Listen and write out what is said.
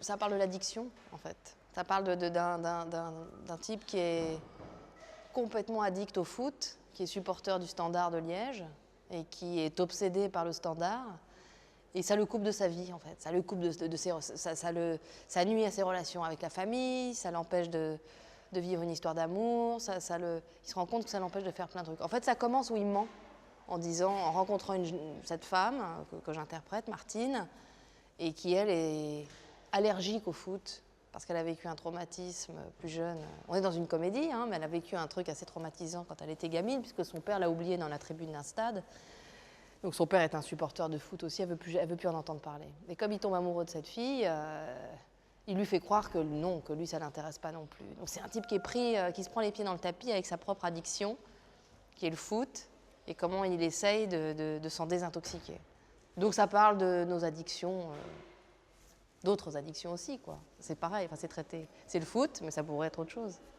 Ça parle de l'addiction, en fait. Ça parle d'un type qui est complètement addict au foot, qui est supporter du Standard de Liège et qui est obsédé par le Standard. Et ça le coupe de sa vie, en fait. Ça le coupe ça nuit à ses relations avec la famille, ça l'empêche de vivre une histoire d'amour, il se rend compte que ça l'empêche de faire plein de trucs. En fait, ça commence où il ment, en rencontrant cette femme que j'interprète, Martine, et qui, elle, est allergique au foot, parce qu'elle a vécu un traumatisme plus jeune. On est dans une comédie, hein, mais elle a vécu un truc assez traumatisant quand elle était gamine, puisque son père l'a oubliée dans la tribune d'un stade. Donc son père est un supporter de foot aussi, elle veut plus en entendre parler. Et comme il tombe amoureux de cette fille, il lui fait croire que non, que lui ça l'intéresse pas non plus. Donc c'est un type qui est pris, qui se prend les pieds dans le tapis avec sa propre addiction, qui est le foot, et comment il essaye de s'en désintoxiquer. Donc ça parle de nos addictions, d'autres addictions aussi, quoi. C'est pareil, enfin c'est traité. C'est le foot, mais ça pourrait être autre chose.